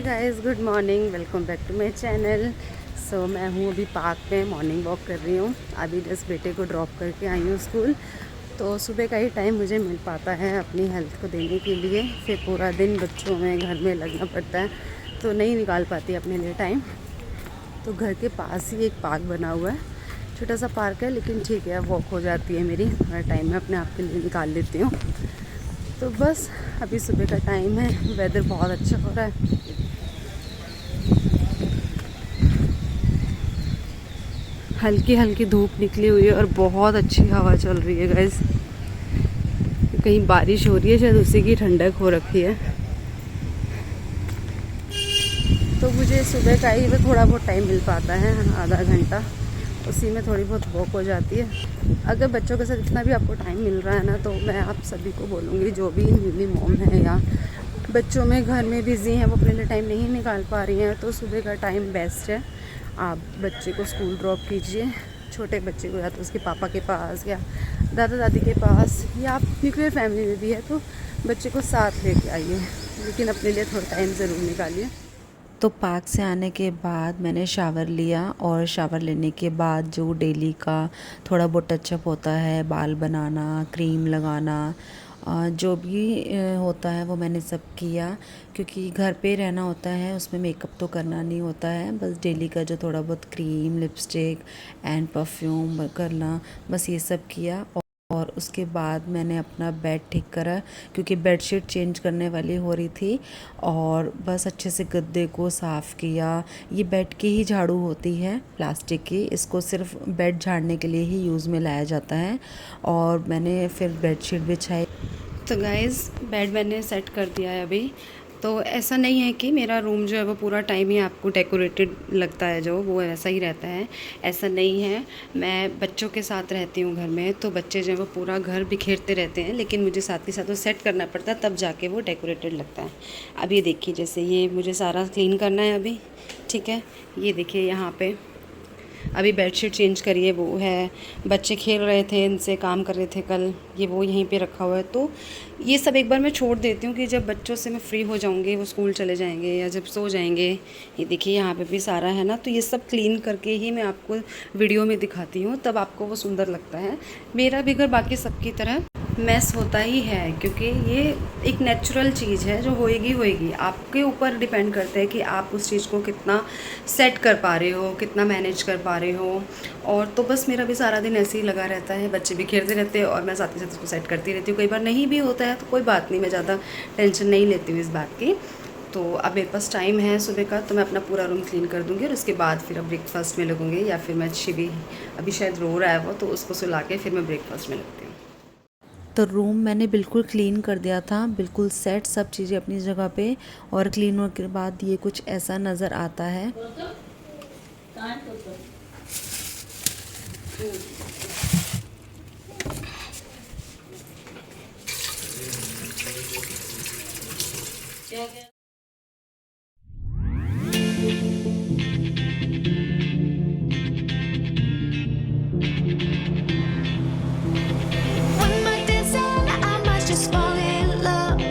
Guys, good morning, welcome back to my channel. मैं हूँ अभी पार्क में मॉर्निंग वॉक कर रही हूँ। अभी जस्ट बेटे को ड्रॉप करके आई हूँ स्कूल। तो सुबह का ही टाइम मुझे मिल पाता है अपनी हेल्थ को देने के लिए। फिर पूरा दिन बच्चों में घर में लगना पड़ता है, तो नहीं निकाल पाती अपने लिए टाइम। तो घर के पास ही एक पार्क बना हुआ है, छोटा सा पार्क है, लेकिन ठीक है, वॉक हो जाती है मेरी। थोड़ा टाइम मैं अपने आप के लिए निकाल लेती हूँ। तो बस अभी सुबह का टाइम है, वेदर बहुत अच्छा हो रहा है। हल्की हल्की धूप निकली हुई है और बहुत अच्छी हवा चल रही है गाइस। कहीं बारिश हो रही है, शायद उसी की ठंडक हो रखी है। तो मुझे सुबह का ही थोड़ा बहुत टाइम मिल पाता है, आधा घंटा, उसी में थोड़ी बहुत वॉक हो जाती है। अगर बच्चों के साथ इतना भी आपको टाइम मिल रहा है ना, तो मैं आप सभी को बोलूँगी, जो भी न्यूली मॉम है या बच्चों में घर में बिज़ी हैं, वो अपने लिए टाइम नहीं निकाल पा रही हैं, तो सुबह का टाइम बेस्ट है। आप बच्चे को स्कूल ड्रॉप कीजिए, छोटे बच्चे को या तो उसके पापा के पास या दादा दादी के पास, या आप न्यूक्लियर फैमिली में भी है तो बच्चे को साथ लेके आइए, लेकिन अपने लिए थोड़ा टाइम ज़रूर निकालिए। तो पार्क से आने के बाद मैंने शावर लिया और शावर लेने के बाद जो डेली का थोड़ा बहुत टचअप होता है, बाल बनाना, क्रीम लगाना, जो भी होता है वो मैंने सब किया, क्योंकि घर पे रहना होता है, उसमें मेकअप तो करना नहीं होता है। बस डेली का जो थोड़ा बहुत क्रीम, लिपस्टिक एंड परफ्यूम करना, बस ये सब किया। और उसके बाद मैंने अपना बेड ठीक करा, क्योंकि बेडशीट चेंज करने वाली हो रही थी। और बस अच्छे से गद्दे को साफ़ किया। ये बेड की ही झाड़ू होती है, प्लास्टिक की, इसको सिर्फ बेड झाड़ने के लिए ही यूज़ में लाया जाता है। और मैंने फिर बेडशीट बिछाई। तो गाइज़, बेड मैंने सेट कर दिया है अभी। तो ऐसा नहीं है कि मेरा रूम जो है वो पूरा टाइम ही आपको डेकोरेटेड लगता है, जो वो ऐसा ही रहता है, ऐसा नहीं है। मैं बच्चों के साथ रहती हूँ घर में, तो बच्चे जो है वो पूरा घर बिखेरते रहते हैं, लेकिन मुझे साथ ही साथ वो सेट करना पड़ता है, तब जाके वो डेकोरेटेड लगता है। अब ये देखिए, जैसे ये मुझे सारा क्लीन करना है अभी, ठीक है। ये देखिए यहाँ पे अभी बेडशीट चेंज करिए, वो है, बच्चे खेल रहे थे, इनसे काम कर रहे थे कल, ये वो यहीं पे रखा हुआ है। तो ये सब एक बार मैं छोड़ देती हूँ कि जब बच्चों से मैं फ्री हो जाऊँगी, वो स्कूल चले जाएंगे या जब सो जाएंगे। ये देखिए यहाँ पे भी सारा है ना, तो ये सब क्लीन करके ही मैं आपको वीडियो में दिखाती हूँ, तब आपको वो सुंदर लगता है। मेरा भी घर बाकी सबकी तरह मैस होता ही है, क्योंकि ये एक नेचुरल चीज़ है जो होएगी होएगी। आपके ऊपर डिपेंड करता है कि आप उस चीज़ को कितना सेट कर पा रहे हो, कितना मैनेज कर पा रहे हो। और तो बस मेरा भी सारा दिन ऐसे ही लगा रहता है, बच्चे भी खेलते रहते हैं और मैं साथ ही साथ उसको सेट करती रहती हूँ। कई बार नहीं भी होता है तो कोई बात नहीं, मैं ज़्यादा टेंशन नहीं लेती हूँ इस बात की। तो अब मेरे पास टाइम है सुबह का, तो मैं अपना पूरा रूम क्लीन कर दूँगी और उसके बाद फिर अब ब्रेकफास्ट में लगूँगी, या फिर मैं शिवी, अभी शायद रो रहा है वो, तो उसको सुला के फिर मैं ब्रेकफास्ट में लगती हूँ। तो रूम मैंने बिल्कुल क्लीन कर दिया था, बिल्कुल सेट, सब चीज़ें अपनी जगह पे। और क्लीन होने के बाद ये कुछ ऐसा नज़र आता है। One might dance and I might just fall in love.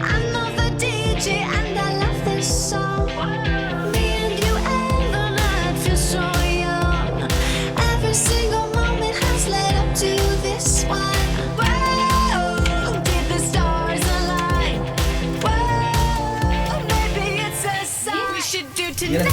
I know the DJ and I love this song. Me and you and the night feels so young. Every single moment has led up to this one. Whoa, did the stars align? Whoa, maybe it's a sign we should do tonight.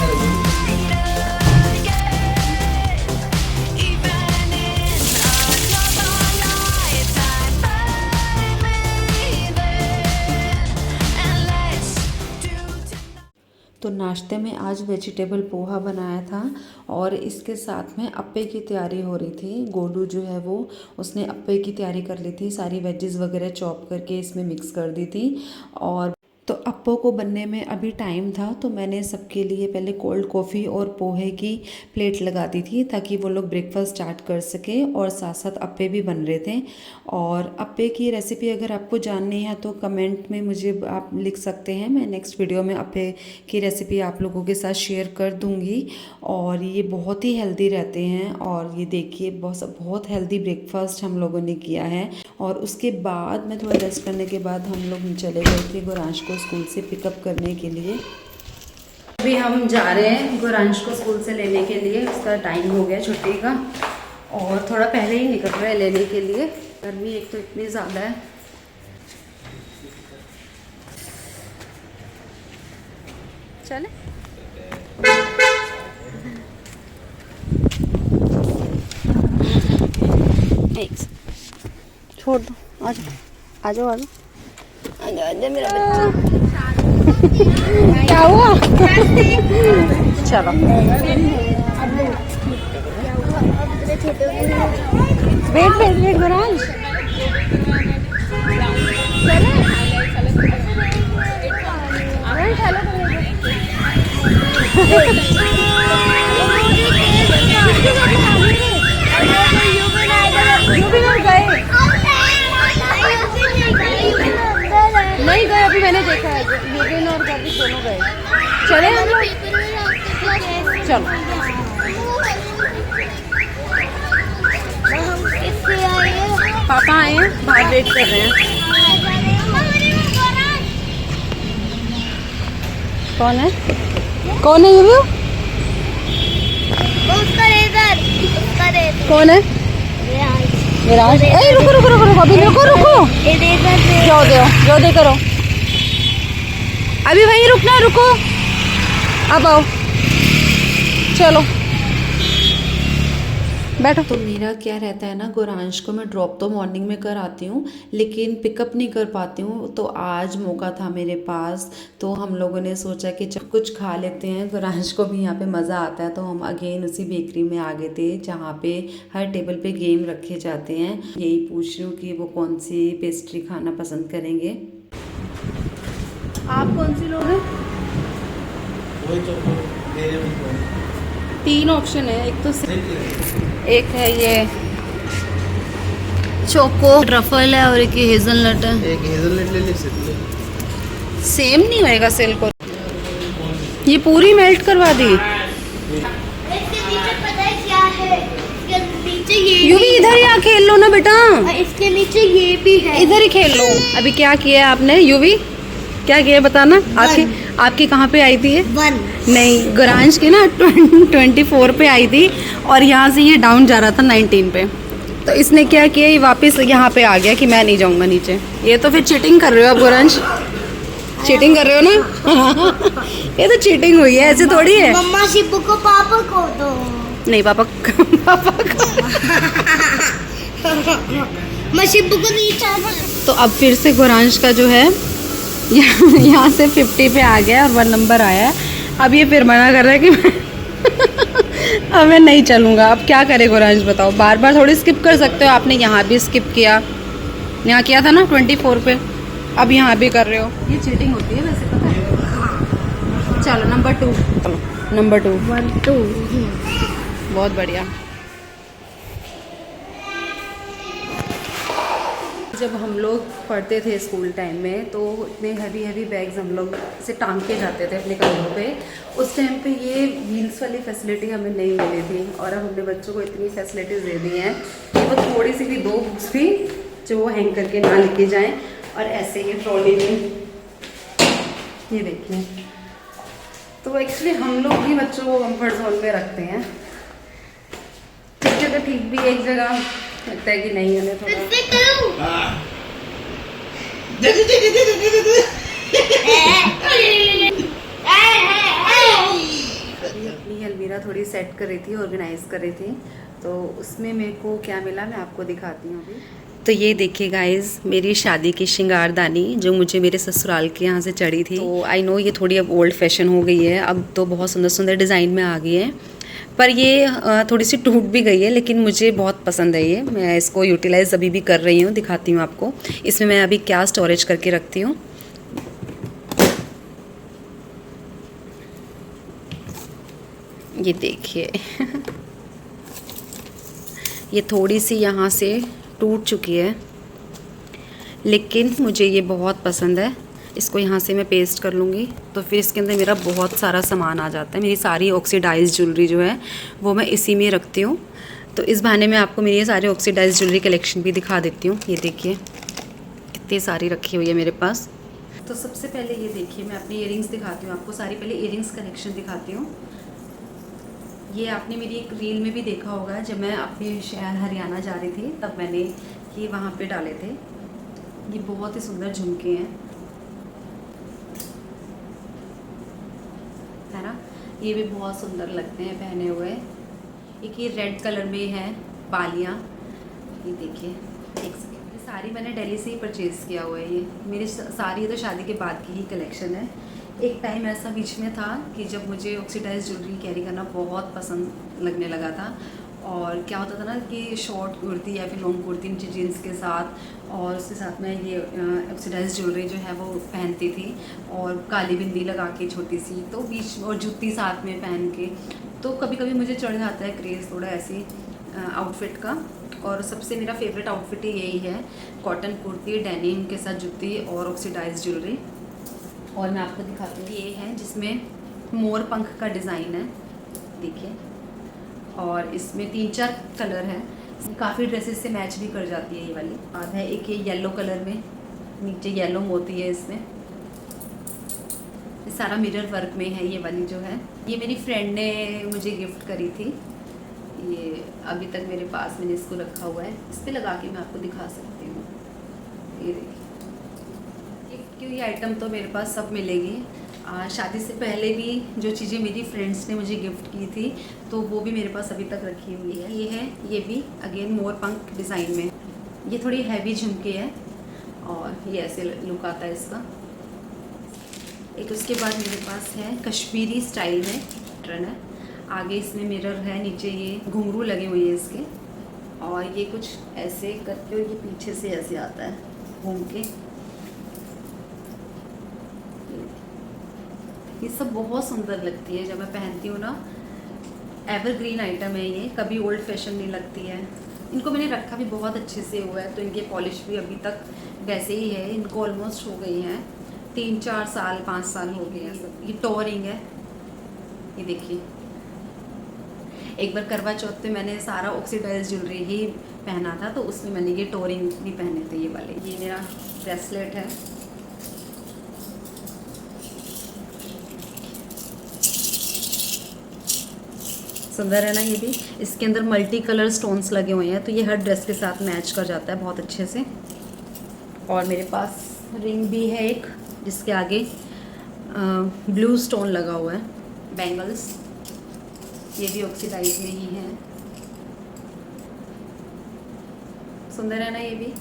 तो नाश्ते में आज vegetable poha बनाया था और इसके साथ में अप्पे की तैयारी हो रही थी। गोलू जो है वो, उसने अप्पे की तैयारी कर ली थी, सारी वेजेस वगैरह चॉप करके इसमें मिक्स कर दी थी। और तो अप्पो को बनने में अभी टाइम था, तो मैंने सबके लिए पहले कोल्ड कॉफ़ी और पोहे की प्लेट लगा दी थी, ताकि वो लोग ब्रेकफास्ट स्टार्ट कर सके, और साथ साथ अप्पे भी बन रहे थे। और अप्पे की रेसिपी अगर आपको जाननी है तो कमेंट में मुझे आप लिख सकते हैं, मैं नेक्स्ट वीडियो में अप्पे की रेसिपी आप लोगों के साथ शेयर कर दूँगी। और ये बहुत ही हेल्दी रहते हैं, और ये देखिए बहुत बहुत हेल्दी ब्रेकफास्ट हम लोगों ने किया है। और उसके बाद मैं थोड़ा रेस्ट करने के बाद हम लोग चले गए थे गुरांश को स्कूल से पिकअप करने के लिए। अभी हम जा रहे हैं गुरांश को स्कूल से लेने के लिए। उसका टाइम हो गया छुट्टी का और थोड़ा पहले ही निकल रहा है लेने के लिए। गर्मी एक तो इतनी ज़्यादा है। चले छोड़ दो। आ जाओ आ जाओ आ जाओ आ जाओ मेरा बच्चा। क्या हुआ? चलो वेट वेट वेट गुरांश। नहीं गए अभी, मैंने देखा है युविन और गर्वित दोनों गए। चले हम लोग, चलो। पापा आए हैं, बाहर वेट कर रहे हैं। कौन है? कौन है युवी? कौन है? विराज। ए रुको रुको रुको रुको, अभी रुको रुको, जाओ दो जाओ दे करो, अभी वहीं रुकना, रुको अब आओ, चलो बैठो। तो मेरा क्या रहता है ना, गुरांश को मैं ड्रॉप तो मॉर्निंग में कर आती हूँ लेकिन पिकअप नहीं कर पाती हूँ। तो आज मौका था मेरे पास, तो हम लोगों ने सोचा कि चल कुछ खा लेते हैं, गुरांश को भी यहाँ पे मज़ा आता है। तो हम अगेन उसी बेकरी में आ गए थे जहाँ पे हर टेबल पे गेम रखे जाते हैं। यही पूछ रही हूँ कि वो कौन सी पेस्ट्री खाना पसंद करेंगे। आप कौन सी लोगे? 3 ऑप्शन है, एक तो एक है ये चोको ट्रफल है और एक ये हेजलनट है। एक हेजलनट ले ले सकते, सेम नहीं होएगा सेल को। ये पूरी मेल्ट करवा दी। इसके नीचे पता है क्या है? इसके नीचे ये यूवी इधर ही आ खेल लो ना बेटा, इसके नीचे ये भी है। इधर ही खेल लो। अभी क्या किया आपने यूवी, क्या किया बताना? आपकी कहाँ पे आई थी ये? 1 नहीं, गुरांश की ना 24 पे आई थी और यहाँ से ये डाउन जा रहा था 19 पे। तो इसने क्या किया, ये वापस यहाँ पे आ गया कि मैं नहीं जाऊँगा नीचे। ये तो फिर चीटिंग कर रहे हो आप गुरांश, चीटिंग कर रहे हो ना। ये तो चीटिंग हुई है, ऐसे थोड़ी है। मम्मा शिबू को पापा को दो। नहीं पापा पापा को। मैं शिबू को नहीं चाहता। तो अब फिर से गुरांश का जो है यहाँ से 50 पे आ गया और 1 नंबर आया है। अब ये फिर मना कर रहा है कि अब मैं नहीं चलूँगा। अब क्या करे गुरांश बताओ, बार बार थोड़ी स्किप कर सकते हो। आपने यहाँ भी स्किप किया, यहाँ किया था ना 24 पे, अब यहाँ भी कर रहे हो। ये चीटिंग होती है वैसे, पता है। चलो नंबर 2, चलो नंबर 2 1 2 बहुत बढ़िया। जब हम लोग पढ़ते थे स्कूल टाइम में तो इतने हैवी हैवी बैग्स हम लोग से टांग के जाते थे अपने कंधों पे। उस टाइम पे ये व्हील्स वाली फैसिलिटी हमें नहीं मिली थी और अब हमने बच्चों को इतनी फैसिलिटीज़ दे दी हैं कि वो थोड़ी सी भी 2 बुक्स भी जो वो हैंग करके ना लेके जाएं। और ऐसे ही ट्रॉली में ये देखिए, तो एक्चुअली हम लोग ही बच्चों को कंफर्ट जोन में रखते हैं। ठीक है, तो ठीक भी एक जगह लगता है कि नहीं हमें थोड़ा अपनी अलमीरा थोड़ी सेट कर रही थी, ऑर्गेनाइज कर रही थी। तो उसमें मेरे को क्या मिला मैं आपको दिखाती हूँ अभी। तो ये देखिए गाइस, मेरी शादी की श्रृंगारदानी जो मुझे मेरे ससुराल के यहाँ से चढ़ी थी। तो आई नो ये थोड़ी अब ओल्ड फैशन हो गई है, अब तो बहुत सुंदर सुंदर डिज़ाइन में आ गई है, पर ये थोड़ी सी टूट भी गई है, लेकिन मुझे बहुत पसंद है ये। मैं इसको यूटिलाइज़ अभी भी कर रही हूँ, दिखाती हूँ आपको। इसमें मैं अभी क्या स्टोरेज करके रखती हूँ। ये देखिए ये थोड़ी सी यहाँ से टूट चुकी है, लेकिन मुझे ये बहुत पसंद है। इसको यहाँ से मैं पेस्ट कर लूँगी तो फिर इसके अंदर मेरा बहुत सारा सामान आ जाता है। मेरी सारी ऑक्सीडाइज ज्वेलरी जो है वो मैं इसी में रखती हूँ। तो इस बहाने में आपको मेरी ये सारी ऑक्सीडाइज ज्वेलरी कलेक्शन भी दिखा देती हूँ। ये देखिए कितनी सारी रखी हुई है मेरे पास। तो सबसे पहले ये देखिए, मैं अपनी इयरिंग्स दिखाती हूँ आपको सारी। पहले इयरिंग्स कलेक्शन दिखाती हूँ। ये आपने मेरी एक रील में भी देखा होगा, जब मैं अपने शहर हरियाणा जा रही थी तब मैंने ये वहाँ पे डाले थे। ये बहुत ही सुंदर झुमके हैं, है ना। ये भी बहुत सुंदर लगते हैं पहने हुए। एक ये रेड कलर में है बालियाँ, ये देखिए, देख सकते हैं। ये सारी मैंने दिल्ली से ही परचेज़ किया हुआ है। ये मेरी सारी तो शादी के बाद की ही कलेक्शन है। एक टाइम ऐसा बीच में था कि जब मुझे ऑक्सीडाइज ज्वेलरी कैरी करना बहुत पसंद लगने लगा था, और क्या होता था ना कि शॉर्ट कुर्ती या फिर लॉन्ग कुर्ती नीचे जीन्स के साथ, और उसके साथ में ये ऑक्सीडाइज ज्वेलरी जो है वो पहनती थी, और काली बिंदी लगा के छोटी सी, तो बीच और जूती साथ में पहन के। तो कभी कभी मुझे चढ़ जाता है क्रेज़ थोड़ा ऐसी आउटफिट का, और सबसे मेरा फेवरेट आउटफिट ही यही है, कॉटन कुर्ती, डेनिम के साथ जूती और ऑक्सीडाइज ज्वेलरी। और मैं आपको दिखाती हूँ, ये है जिसमें मोर पंख का डिज़ाइन है, देखिए, और इसमें 3-4 कलर है। काफ़ी ड्रेसेस से मैच भी कर जाती है ये वाली। बाद है एक ये येलो कलर में, नीचे येलो मोती है इसमें। ये सारा मिरर वर्क में है ये वाली जो है। ये मेरी फ्रेंड ने मुझे गिफ्ट करी थी। ये अभी तक मेरे पास मैंने इसको रखा हुआ है। इस पर लगा के मैं आपको दिखा सकती हूँ। ये देखिए, गिफ्ट की आइटम तो मेरे पास सब मिलेगी। शादी से पहले भी जो चीज़ें मेरी फ्रेंड्स ने मुझे गिफ्ट की थी तो वो भी मेरे पास अभी तक रखी हुई है। ये है, ये भी अगेन मोर पंख डिज़ाइन में। ये थोड़ी हैवी झुमके है और ये ऐसे लुक आता है इसका। एक उसके बाद मेरे पास है कश्मीरी स्टाइल में पैटर्न है। आगे इसमें मिरर है, नीचे ये घुंघरू लगे हुए हैं इसके, और ये कुछ ऐसे करके और ये पीछे से ऐसे आता है घूम के। ये सब बहुत सुंदर लगती है जब मैं पहनती हूँ ना। एवरग्रीन आइटम है ये, कभी ओल्ड फैशन नहीं लगती है। इनको मैंने रखा भी बहुत अच्छे से हुआ है, तो इनके पॉलिश भी अभी तक वैसे ही है। इनको ऑलमोस्ट हो गई हैं 3-4 साल, 5 साल हो गए हैं सब। ये टो रिंग है, ये देखिए। एक बार करवा चौथ पे मैंने सारा ऑक्सीडाइज ज्वेलरी ही पहना था, तो उसमें मैंने ये टो रिंग भी पहने थे, ये वाले। ये मेरा ब्रेसलेट है, सुंदर है ना ये भी। इसके अंदर मल्टी कलर स्टोन्स लगे हुए हैं, तो ये हर ड्रेस के साथ मैच कर जाता है बहुत अच्छे से। और मेरे पास रिंग भी है एक, जिसके आगे ब्लू स्टोन लगा हुआ है। बैंगल्स, ये भी ऑक्सीडाइज में ही है, सुंदर है ना ये भी।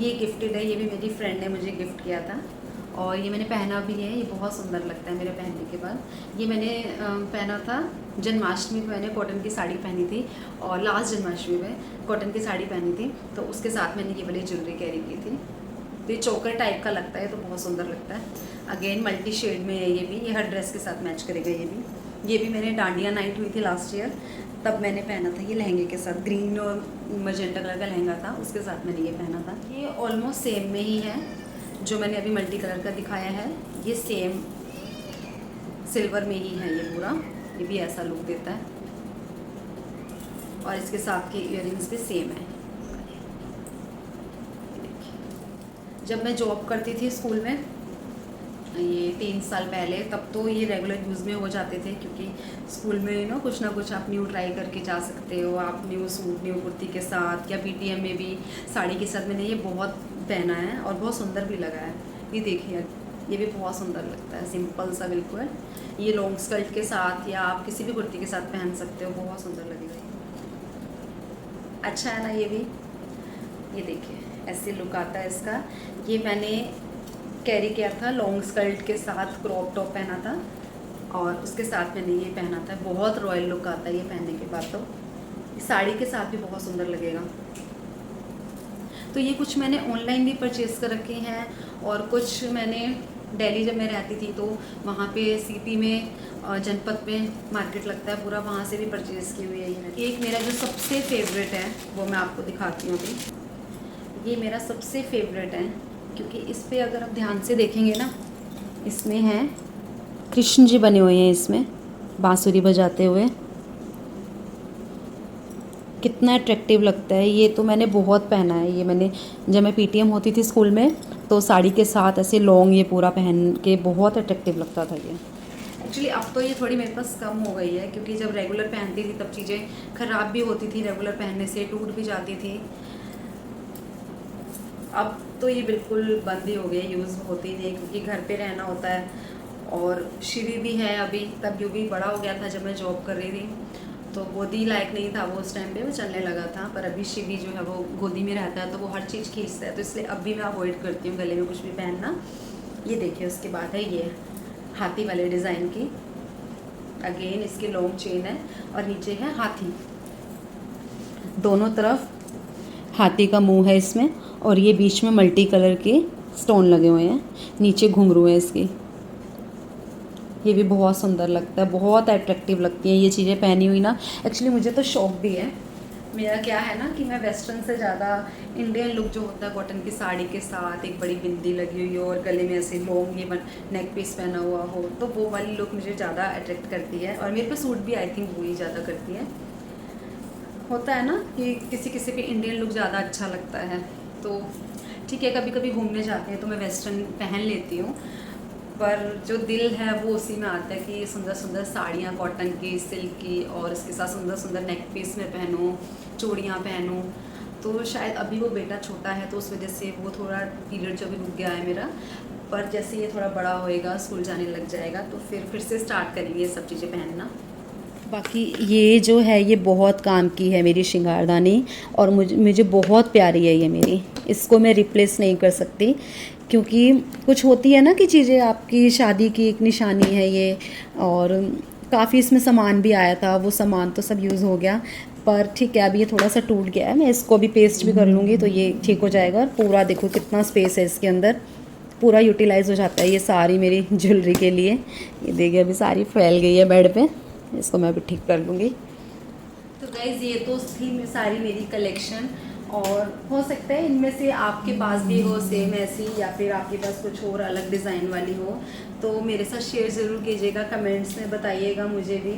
ये गिफ्टेड है, ये भी मेरी फ्रेंड ने मुझे गिफ्ट किया था, और ये मैंने पहना भी है। ये बहुत सुंदर लगता है मेरे पहनने के बाद। ये मैंने पहना था जन्माष्टमी पे, मैंने कॉटन की साड़ी पहनी थी, और लास्ट जन्माष्टमी में कॉटन की साड़ी पहनी थी, तो उसके साथ मैंने ये वाली ज्वेलरी कैरी की थी। तो ये चोकर टाइप का लगता है, तो बहुत सुंदर लगता है। अगेन मल्टी शेड में है ये भी, ये हर ड्रेस के साथ मैच करेगा ये भी। ये भी मैंने डांडिया नाइट हुई थी लास्ट ईयर, तब मैंने पहना था ये लहंगे के साथ। ग्रीन और मजेंटा कलर का लहंगा था, उसके साथ मैंने ये पहना था। ये ऑलमोस्ट सेम में ही है जो मैंने अभी मल्टी कलर का दिखाया है। ये सेम सिल्वर में ही है ये पूरा। ये भी ऐसा लुक देता है, और इसके साथ के इयररिंग्स भी सेम है। जब मैं जॉब करती थी स्कूल में, ये 3 साल पहले, तब तो ये रेगुलर यूज़ में हो जाते थे, क्योंकि स्कूल में ना कुछ आप न्यू ट्राई करके जा सकते हो। आप न्यू सूट, न्यू कुर्ती के साथ, या पीटीएम में भी साड़ी के साथ मैंने ये बहुत पहना है, और बहुत सुंदर भी लगा है। ये देखिए, ये भी बहुत सुंदर लगता है, सिंपल सा बिल्कुल। ये लॉन्ग स्कर्ट के साथ या आप किसी भी कुर्ती के साथ पहन सकते हो, बहुत सुंदर लगेगा। अच्छा है ना ये भी। ये देखिए, ऐसे लुक आता है इसका। ये मैंने कैरी किया था लॉन्ग स्कर्ट के साथ, क्रॉप टॉप पहना था, और उसके साथ मैंने ये पहना था। बहुत रॉयल लुक आता है ये पहनने के बाद। तो साड़ी के साथ भी बहुत सुंदर लगेगा। तो ये कुछ मैंने ऑनलाइन भी परचेज़ कर रखे हैं, और कुछ मैंने दिल्ली जब मैं रहती थी तो वहाँ पे सीपी में जनपद में मार्केट लगता है पूरा, वहाँ से भी परचेज़ की हुई है। एक मेरा जो सबसे फेवरेट है वो मैं आपको दिखाती हूँ अभी। ये मेरा सबसे फेवरेट है, क्योंकि इस पर अगर आप ध्यान से देखेंगे ना, इसमें हैं कृष्ण जी बने हुए हैं, इसमें बांसुरी बजाते हुए। कितना अट्रैक्टिव लगता है। ये तो मैंने बहुत पहना है, ये मैंने जब मैं पीटीएम होती थी स्कूल में तो साड़ी के साथ ऐसे लॉन्ग ये पूरा पहन के बहुत अट्रैक्टिव लगता था ये। एक्चुअली अब तो ये थोड़ी मेरे पास कम हो गई है, क्योंकि जब रेगुलर पहनती थी तब चीज़ें ख़राब भी होती थी, रेगुलर पहनने से टूट भी जाती थी। अब तो ये बिल्कुल बंद ही हो गया, यूज़ होती नहीं, क्योंकि घर पे रहना होता है और शिवी भी है अभी, तब यू भी बड़ा हो गया था जब मैं जॉब कर रही थी, तो गोदी लायक नहीं था वो उस टाइम पे, वो चलने लगा था। पर अभी शिवी जो है वो गोदी में रहता है तो वो हर चीज़ खींचता है, तो इसलिए अब भी मैं अवॉइड करती हूँ गले में कुछ भी पहनना। ये देखिए, उसके बाद है ये हाथी वाले डिज़ाइन की, अगेन इसकी लॉन्ग चेन है और नीचे है हाथी, दोनों तरफ हाथी का मुंह है इसमें, और ये बीच में मल्टी कलर के स्टोन लगे हुए हैं, नीचे घुंघरू है इसकी। ये भी बहुत सुंदर लगता है, बहुत अट्रैक्टिव लगती हैं ये चीज़ें पहनी हुई ना। एक्चुअली मुझे तो शौक भी है, मेरा क्या है ना कि मैं वेस्टर्न से ज़्यादा इंडियन लुक जो होता है कॉटन की साड़ी के साथ एक बड़ी बिंदी लगी हुई हो और गले में ऐसे लॉन्ग ये नेक पीस पहना हुआ हो, तो वो वाली लुक मुझे ज़्यादा अट्रैक्ट करती है, और मेरे पे सूट भी आई थिंक वही ज़्यादा करती है। होता है ना कि किसी किसी पे इंडियन लुक ज़्यादा अच्छा लगता है, तो ठीक है, कभी कभी घूमने जाते हैं तो मैं वेस्टर्न पहन लेती हूँ, पर जो दिल है वो उसी में आता है कि सुंदर सुंदर साड़ियाँ कॉटन की, सिल्क की, और इसके साथ सुंदर सुंदर नेक पीस में पहनूँ, चूड़ियाँ पहनूँ। तो शायद अभी वो बेटा छोटा है तो उस वजह से वो थोड़ा पीरियड जो भी रुक गया है मेरा, पर जैसे ये थोड़ा बड़ा होएगा, स्कूल जाने लग जाएगा, तो फिर से स्टार्ट करेंगे ये सब चीज़ें पहनना। बाकी ये जो है ये बहुत काम की है मेरी श्रृंगारदानी, और मुझे बहुत प्यारी है ये मेरी, इसको मैं रिप्लेस नहीं कर सकती, क्योंकि कुछ होती है ना कि चीज़ें आपकी शादी की एक निशानी है ये, और काफ़ी इसमें सामान भी आया था, वो सामान तो सब यूज़ हो गया, पर ठीक है, अब ये थोड़ा सा टूट गया है, मैं इसको भी पेस्ट भी कर लूँगी तो ये ठीक हो जाएगा। और पूरा देखो कितना स्पेस है इसके अंदर, पूरा यूटिलाइज़ हो जाता है ये सारी मेरी ज्वेलरी के लिए। ये देखिए अभी सारी फैल गई है बेड पे, इसको मैं अभी ठीक कर लूँगी। तो गाइज़ ये तो थी सारी मेरी कलेक्शन, और हो सकता है इनमें से आपके पास भी हो सेम ऐसी, या फिर आपके पास कुछ और अलग डिज़ाइन वाली हो, तो मेरे साथ शेयर ज़रूर कीजिएगा, कमेंट्स में बताइएगा मुझे भी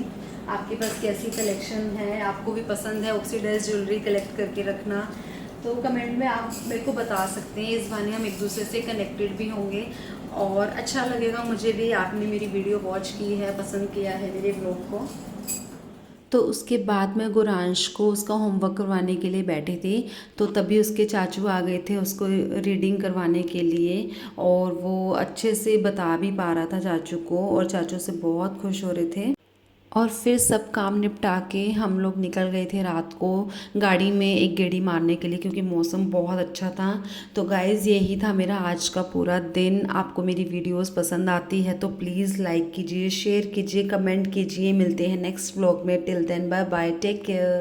आपके पास कैसी कलेक्शन है, आपको भी पसंद है ऑक्सीडाइज ज्वेलरी कलेक्ट करके रखना, तो कमेंट में आप मेरे को बता सकते हैं। इस बहाने हम एक दूसरे से कनेक्टेड भी होंगे और अच्छा लगेगा मुझे भी, आपने मेरी वीडियो वॉच की है, पसंद किया है मेरे व्लॉग को। तो उसके बाद मैं गुरांश को उसका होमवर्क करवाने के लिए बैठी थी, तो तभी उसके चाचू आ गए थे उसको रीडिंग करवाने के लिए, और वो अच्छे से बता भी पा रहा था चाचू को, और चाचू से बहुत खुश हो रहे थे। और फिर सब काम निपटा के हम लोग निकल गए थे रात को गाड़ी में एक गेड़ी मारने के लिए, क्योंकि मौसम बहुत अच्छा था। तो गाइज़ यही था मेरा आज का पूरा दिन। आपको मेरी वीडियोस पसंद आती है तो प्लीज़ लाइक कीजिए, शेयर कीजिए, कमेंट कीजिए। मिलते हैं नेक्स्ट व्लॉग में, till then bye bye, take care.